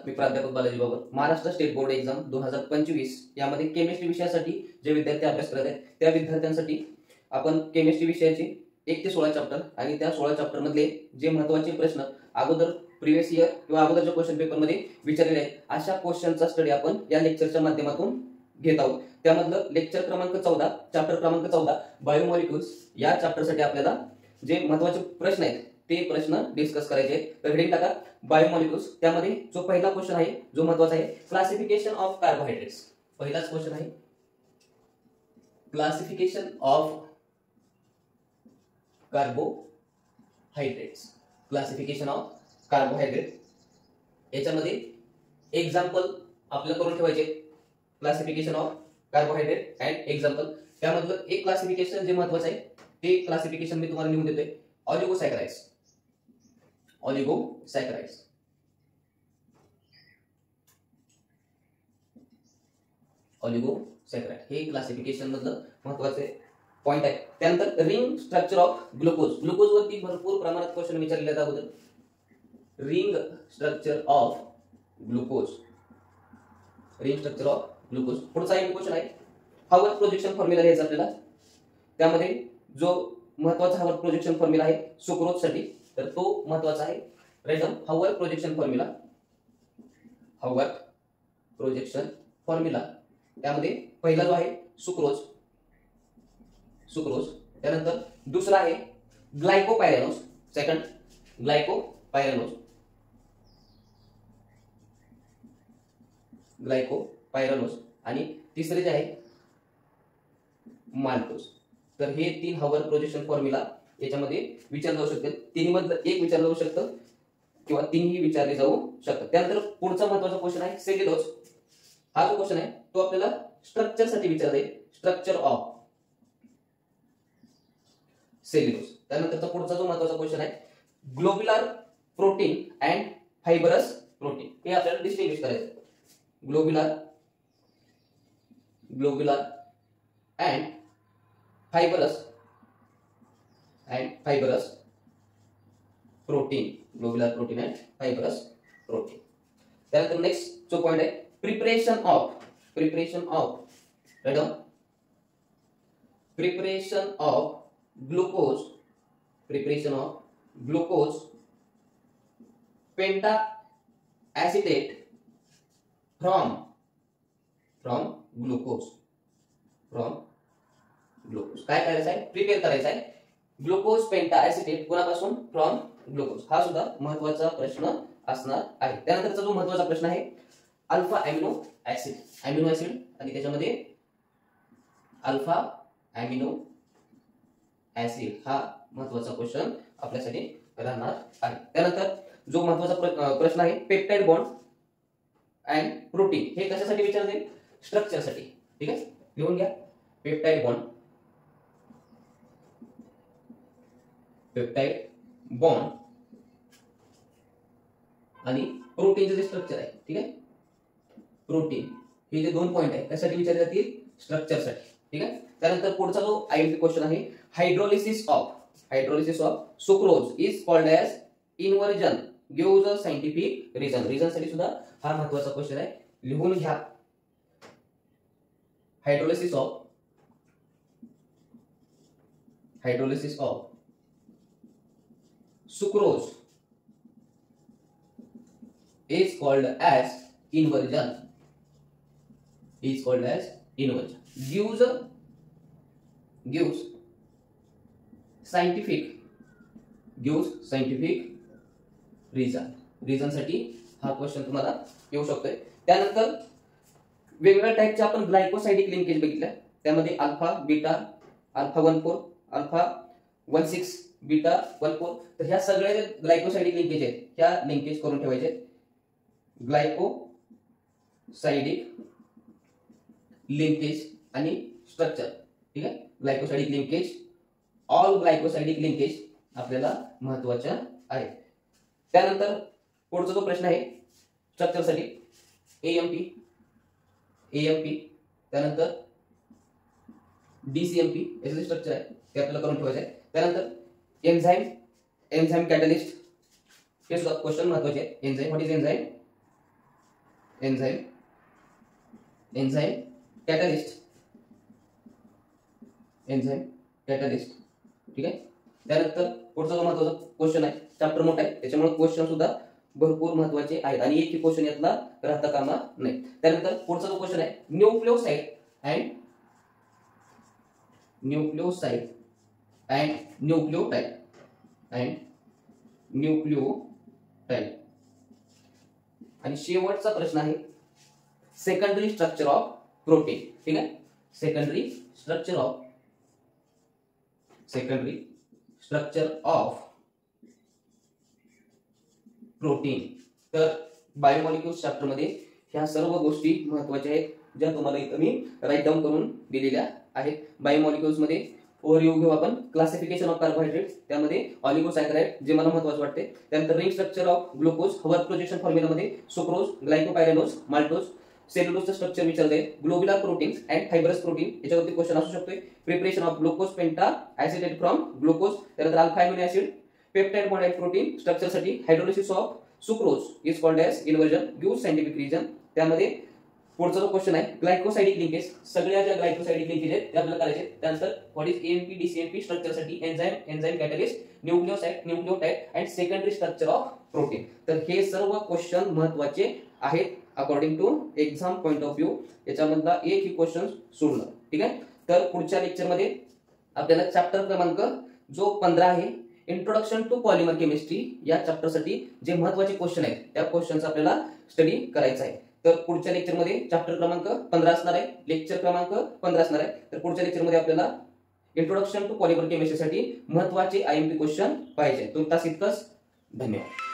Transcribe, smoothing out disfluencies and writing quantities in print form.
मी प्राध्यापक Balaji Babar. Maharashtra state board exam 2025 यामध्ये chemistry विषयासाठी जे विद्यार्थी अभ्यास करत आहेत त्या विद्यार्थ्यांसाठी आपण केमिस्ट्री विषयाचे 1 ते 16 चॅप्टर आणि त्या 16 चॅप्टर मधले जे महत्त्वाचे प्रश्न अगोदर प्रिव्हियस इयर किंवा अगोदरच्या क्वेश्चन पेपर मध्ये विचारलेले आहेत अशा क्वेश्चनचा स्टडी आपण या लेक्चरच्या माध्यमातून घेत आहोत. त्यामधलं लेक्चर क्रमांक 14 चॅप्टर क्रमांक 14 बायोमॉलिक्युल्स या चॅप्टरसाठी आपल्याला जे महत्त्वाचे प्रश्न आहेत ते प्रश्न डिस्कस करायचे आहेत. तर हेडिंग टाका बायोमॉलिक्युल्स. त्यामध्ये जो पहिला क्वेश्चन आहे जो महत्त्वाचा आहे क्लासिफिकेशन ऑफ कार्बोहायड्रेट्स. पहिलाच क्वेश्चन आहे classification of carbohydrates. Classification of carbohydrate याच्यामध्ये एक्झाम्पल आपल्याला करून ठेवायचे. Classification of carbohydrate and example. त्यामधलं एक क्लासिफिकेशन जे महत्त्वाचं आहे ते क्लासिफिकेशन मी तुम्हाला लिहून देतोय. ऑलिगोसॅकराइड्स. ऑलिगोसॅकराइड्स. ऑलिगोसॅकराइड हे क्लासिफिकेशन मधलं महत्त्वाचे पॉइंट आहे. त्यानंतर ring structure of glucose. Glucose वरती भरपूर प्रमाणात क्वेश्चन विचारले आहेत अगोदर. Ring structure of glucose. Ring structure of glucose. पुढचा एक क्वेश्चन आहे हार्वर्ड प्रोजेक्शन फॉर्म्युला लिहायचा आपल्याला. त्यामध्ये जो महत्त्वाचा हार्वर्ड प्रोजेक्शन फॉर्म्युला आहे सुक्रोज साठी तर तो महत्त्वाचा आहे. Write down Haworth projection formula. Haworth projection formula. त्यामध्ये पहिला जो आहे सुक्रोज. सुक्रोज. त्यानंतर दुसरा आहे ग्लायकोपायरॅनोज. सेकंड ग्लायकोपायरॅनोज. ग्लायकोपायरॅनोज. आणि तिसरे जे आहे माल्टोज. तर हे 3 हार्वर्ड प्रोजेक्शन फॉर्म्युला याच्यामध्ये विचारले जाऊ शकते. तिन्ही मधलं एक विचारलं जाऊ शकतं किंवा तिन्ही विचारले जाऊ शकतात. त्यानंतर पुढचा महत्त्वाचा क्वेश्चन आहे सेल्युलोज. हा जो क्वेश्चन आहे तो आपल्याला स्ट्रक्चर साठी विचारला आहे. Structure of cellulose. त्यानंतरचा पुढचा जो महत्त्वाचा क्वेश्चन आहे globular protein and fibrous protein. हे आपल्याला डिस्टिंग्विश करायचं. Globular and fibrous protein. Globular protein and fibrous protein. त्यानंतर नेक्स्ट जो पॉइंट आहे preparation of right down preparation of glucose penta acetate from glucose. काय करायचं आहे प्रिपेअर करायचं आहे ग्लुकोज पेंटा ऍसिटेट कोणापासून फ्रॉम ग्लुकोज. हा सुद्धा महत्त्वाचा प्रश्न असणार आहे. त्यानंतरचा जो महत्त्वाचा प्रश्न आहे alpha amino acid. Amino acid आणि त्याच्यामध्ये अल्फा अॅमिनो ऍसिड हा महत्त्वाचा क्वेश्चन आपल्यासाठी राहणार आहे. त्यानंतर जो महत्त्वाचा प्रश्न आहे पेप्टाइड बॉन्ड अँड प्रोटीन. हे कशासाठी विचारले स्ट्रक्चर साठी. ठीक आहे लिहून घ्या पेप्टाइड बॉन्ड आणि प्रोटीनचे जे स्ट्रक्चर आहे. ठीक आहे प्रोटीन हे जे 2 पॉइंट आहे त्यासाठी विचारले जातील स्ट्रक्चर साठी. ठीक आहे. त्यानंतर पुढचा जो आयएमपी क्वेश्चन आहे hydrolysis of sucrose is called as inversion. Give a scientific reason. Reason साठी सुद्धा हा महत्त्वाचा क्वेश्चन आहे. लिहून घ्या hydrolysis of sucrose is called as inversion. Gives scientific reason साठी हा क्वेश्चन तुम्हाला येऊ शकतोय. त्यानंतर वेगवेगळ्या टाइपचे आपण ग्लायकोसाइडिक लिंकेज बघितल्या. त्यामध्ये alpha beta alpha 14 alpha 16 beta 14. तर ह्या सगळ्या ग्लायकोसाइडिक लिंकेज आहेत ह्या लिंकेज करून ठेवायचे. ग्लायकोसाइडिक लिंकेज आणि स्ट्रक्चर. ठीक आहे ग्लायकोसाइडिक लिंकेज ऑल ग्लायकोसाइडिक लिंकेज आपल्याला महत्त्वाच्या आहेत. त्यानंतर पुढचा जो प्रश्न आहे स्ट्रक्चर साठी एएमपी. त्यानंतर डीसीएमपी याचे स्ट्रक्चर आहे ते आपल्याला करून ठेवायचं आहे. त्यानंतर एन्झाइम कॅटलिस्ट हे सुद्धा क्वेश्चन महत्त्वाचे आहे. Enzyme what is enzyme enzyme catalyst, enzyme catalyst, ठीक आहे. त्यानंतर पुढचा जो महत्त्वाचा क्वेश्चन आहे, चॅप्टर मोठा आहे त्याच्यामुळे क्वेश्चन सुद्धा भरपूर महत्त्वाचे आहेत आणि एक क्वेश्चन यातला राहता कामा नाही. त्यानंतर पुढचा जो क्वेश्चन आहे, न्यूक्लिओसाइड अँड न्यूक्लिओटाइड आणि शेवटचा प्रश्न आहे सेकंडरी स्ट्रक्चर ऑफ प्रोटीन, ठीक आहे. Secondary structure of protein. तर बायोमॉलिक्युल्स चॅप्टर मध्ये ह्या सर्व गोष्टी महत्त्वाच्या आहेत ज्या तुम्हाला इथं मी राईट डाऊन करून दिलेल्या आहेत. बायोमॉलिक्युल्स मध्ये ओव्हरव्ह्यू घेऊ आपण. क्लासिफिकेशन ऑफ कार्बोहायड्रेट, त्यामध्ये ऑलिगोसॅकराइड जे मला महत्त्वाचे वाटते. त्यानंतर ring structure of glucose, work projection फॉर्म्युलामध्ये सुक्रोज, ग्लायकोपायरानोज, माल्टोज, सेल्युलोजचं स्ट्रक्चर विचारते. Globular proteins and fibrous protein याच्यावरती क्वेश्चन असू शकतोय. Preparation of glucose penta acetate from glucose. त्यानंतर alpha amino acid, peptide bonded protein स्ट्रक्चरसाठी hydrolysis of sucrose is called as inversion. Give scientific reason. त्यामध्ये पुढचा जो क्वेश्चन आहे ग्लायकोसाइडिक लिंकेज, सगळ्या ज्या ग्लायकोसाइडिक लिंकेज आहेत ते आपल्याला करायचे. त्यानंतर व्हॉट इज एएमपी डीसीएमपी स्ट्रक्चरसाठी enzyme catalyst, nucleotide and secondary structure of protein. तर हे सर्व क्वेश्चन महत्त्वाचे आहेत according to exam point of view. याच्यामधला एकही क्वेश्चन सोडलं, ठीक आहे. तर पुढच्या लेक्चरमध्ये आपल्याला चॅप्टर क्रमांक जो 15 आहे, इंट्रोडक्शन टू पॉलिमर केमिस्ट्री, या चॅप्टरसाठी जे महत्त्वाचे क्वेश्चन आहेत त्या क्वेश्चनचा आपल्याला स्टडी करायचा आहे. तर पुढच्या लेक्चरमध्ये चॅप्टर क्रमांक 15 असणार आहे, लेक्चर क्रमांक 15 असणार आहे. तर पुढच्या लेक्चरमध्ये आपल्याला इंट्रोडक्शन टू पॉलिमर केमिस्ट्रीसाठी महत्त्वाचे आयएमपी क्वेश्चन पाहिजे. तुमचा इतकंच. धन्यवाद.